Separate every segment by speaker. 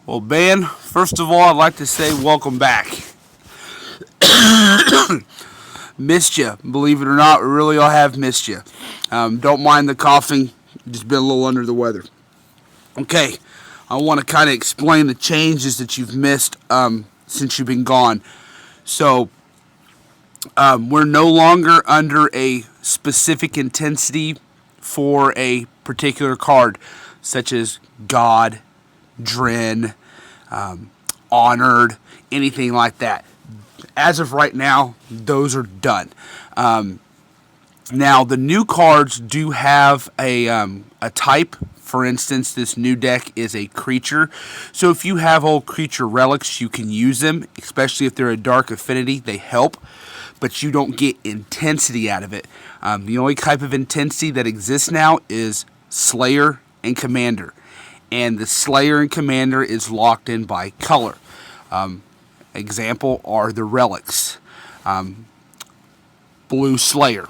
Speaker 1: Well, Ben, first of all, I'd like to say welcome back. Missed you. Believe it or not, we really all have missed you. Don't mind the coughing, just been a little under the weather. Okay, I want to kind of explain the changes that you've missed since you've been gone. So, we're no longer under a specific intensity for a particular card, such as God, Dren, Honored, anything like that. As of right now, those are done. Now, the new cards do have a type. For instance, this new deck is a creature. So if you have old creature relics, you can use them, especially if they're a dark affinity. They help, but you don't get intensity out of it. The only type of intensity that exists now is Slayer and Commander. And the Slayer and Commander is locked in by color. Example are the relics. Blue Slayer.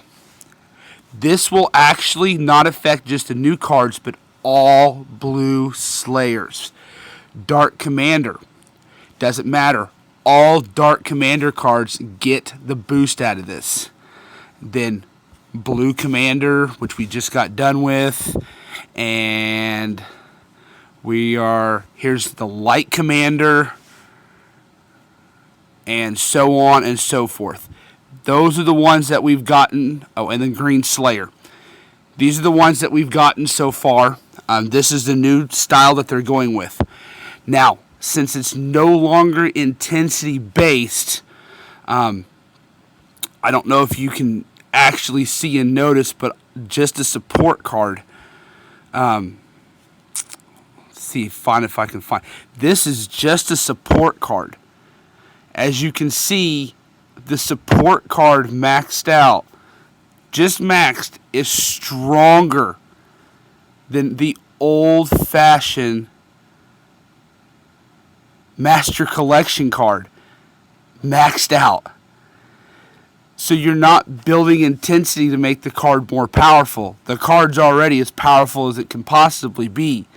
Speaker 1: This will actually not affect just the new cards, but all blue Slayers. Dark Commander. Doesn't matter. All Dark Commander cards get the boost out of this. Then Blue Commander, which we just got done with. And here's the Light Commander. And so on and so forth. Those are the ones that we've gotten. Oh, and then Green Slayer. These are the ones that we've gotten so far. This is the new style that they're going with. Now, since it's no longer intensity based, I don't know if you can actually see and notice, but just a support card. Let's see, find if I can find. This is just a support card. As you can see, the support card maxed out, just maxed, is stronger than the old-fashioned Master Collection card, maxed out. So you're not building intensity to make the card more powerful. The card's already as powerful as it can possibly be.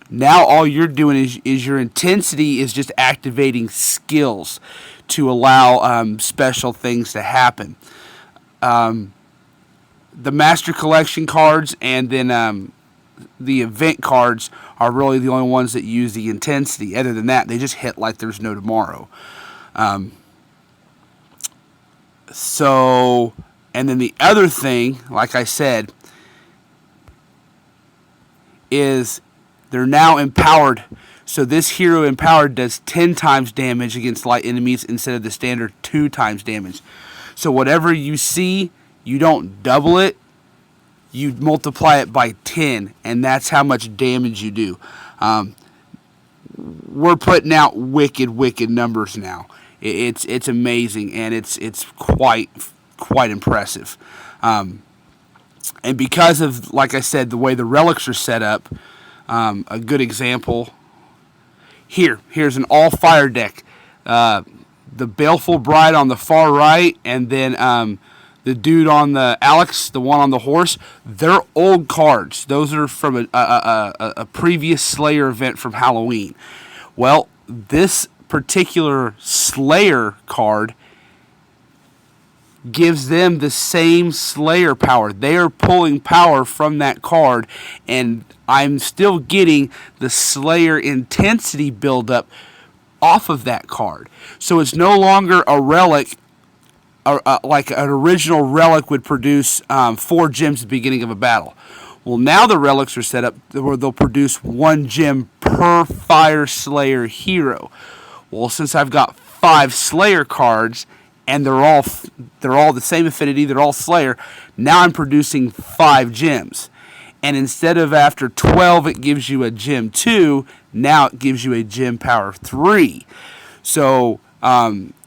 Speaker 1: Now all you're doing is your intensity is just activating skills to allow special things to happen. The Master Collection cards and then the event cards are really the only ones that use the intensity. Other than that, they just hit like there's no tomorrow. And then the other thing, like I said, is they're now empowered. So this hero empowered does 10 times damage against light enemies instead of the standard 2 times damage. So whatever you see, you don't double it, you multiply it by 10, and that's how much damage you do. We're putting out wicked numbers now. It's amazing, and it's quite impressive. And because of, like I said, the way the relics are set up, a good example. Here's an all-fire deck. The Baleful Bride on the far right, and then the dude on the Alex, the one on the horse. They're old cards. Those are from a previous Slayer event from Halloween. Well, this particular Slayer card gives them the same Slayer power. They are pulling power from that card, and I'm still getting the Slayer intensity buildup off of that card. So it's no longer a relic, like an original relic would produce 4 gems at the beginning of a battle. Well, now the relics are set up where they'll produce 1 gem per Fire Slayer hero. Well, since I've got 5 Slayer cards, and they're all the same affinity, they're all Slayer, now I'm producing 5 gems. And instead of after 12 it gives you a gem 2, now it gives you a gem power 3. So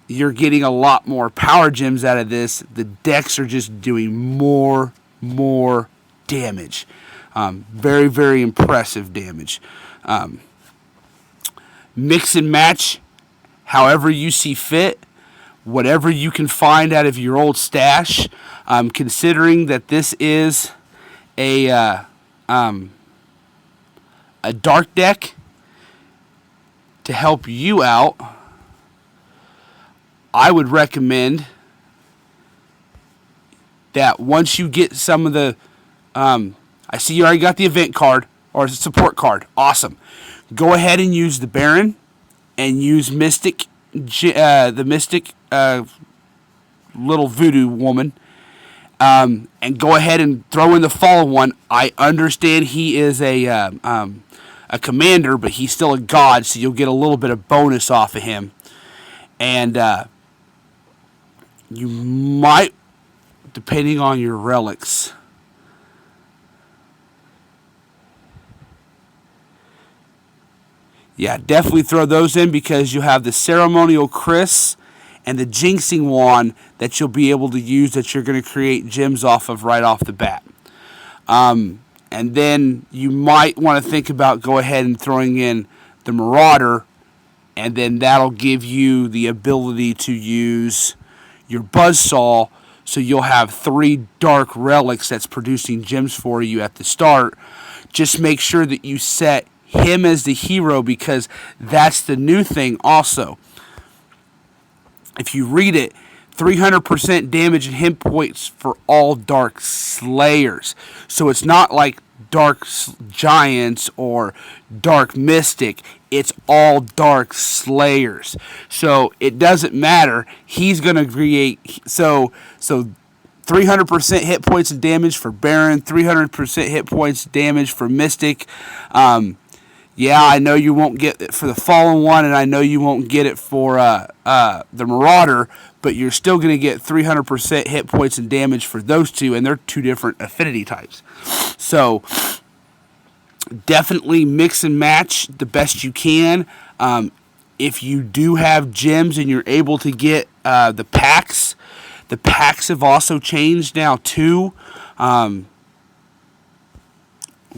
Speaker 1: you're getting a lot more power gems out of this. The decks are just doing more damage. Very impressive damage. Mix and match however you see fit. Whatever you can find out of your old stash, considering that this is a dark deck, to help you out, I would recommend that once you get some of the, I see you already got the event card or support card. Awesome. Go ahead and use the Baron and use Mystic, the Mystic little voodoo woman. And go ahead and throw in the fallen one. I understand he is a commander, but he's still a god, so you'll get a little bit of bonus off of him. And you might, depending on your relics, yeah, definitely throw those in, because you have the Ceremonial Kris and the Jinxing Wand that you'll be able to use, that you're going to create gems off of right off the bat. And then you might want to think about go ahead and throwing in the Marauder, and then that'll give you the ability to use your Buzzsaw, so you'll have 3 dark relics that's producing gems for you at the start. Just make sure that you set him as the hero, because that's the new thing also. If you read it, 300% damage and hit points for all Dark Slayers. So it's not like Dark Giants or Dark Mystic. It's all Dark Slayers. So it doesn't matter. He's going to create... So 300% hit points and damage for Baron. 300% hit points damage for Mystic. Yeah, I know you won't get it for the Fallen one, and I know you won't get it for the Marauder, but you're still going to get 300% hit points and damage for those two, and they're 2 different affinity types. So definitely mix and match the best you can. If you do have gems and you're able to get the packs have also changed now too.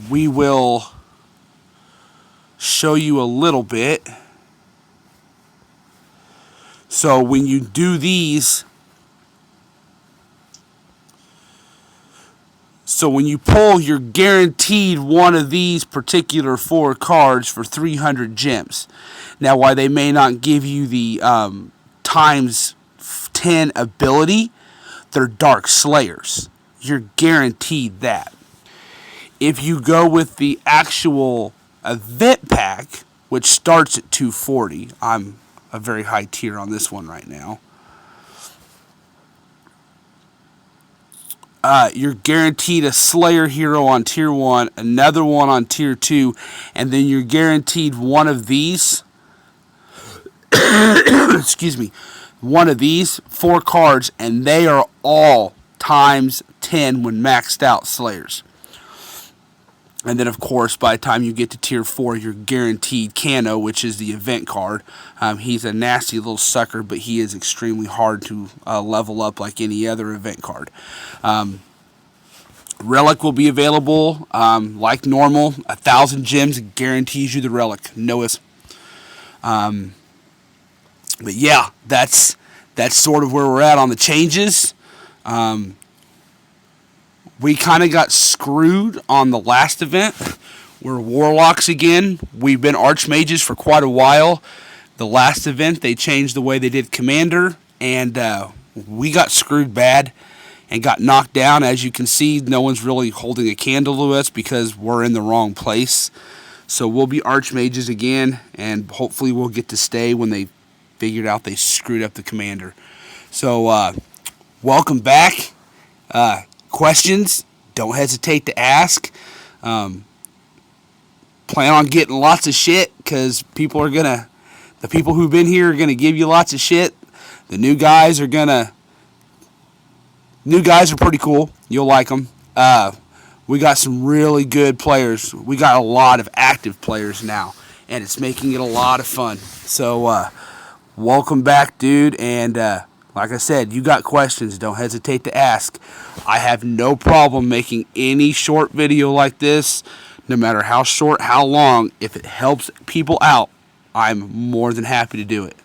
Speaker 1: We will show you a little bit. So when you do these, so when you pull, you're guaranteed one of these particular 4 cards for 300 gems. Now, while they may not give you the times 10 ability, they're Dark Slayers. You're guaranteed that. If you go with the actual event pack, which starts at 240, I'm a very high tier on this one right now. You're guaranteed a Slayer hero on tier 1, another one on tier 2, and then you're guaranteed one of these. Excuse me. One of these 4 cards, and they are all times 10 when maxed out Slayers. And then, of course, by the time you get to tier 4, you're guaranteed Kano, which is the event card. He's a nasty little sucker, but he is extremely hard to level up like any other event card. Relic will be available like normal. 1,000 gems guarantees you the relic. Noah's. But yeah, that's sort of where we're at on the changes. We kind of got screwed on the last event. We're Warlocks again. We've been Archmages for quite a while. The last event, they changed the way they did Commander, and we got screwed bad and got knocked down. As you can see, no one's really holding a candle to us because we're in the wrong place. So we'll be Archmages again, and hopefully we'll get to stay when they figured out they screwed up the Commander. So welcome back. Questions, don't hesitate to ask. Plan on getting lots of shit, because the people who've been here are gonna give you lots of shit. The new guys are pretty cool. You'll like them. We got some really good players. We got a lot of active players now, and it's making it a lot of fun. So welcome back, dude, and like I said, you got questions, don't hesitate to ask. I have no problem making any short video like this, no matter how short, how long. If it helps people out, I'm more than happy to do it.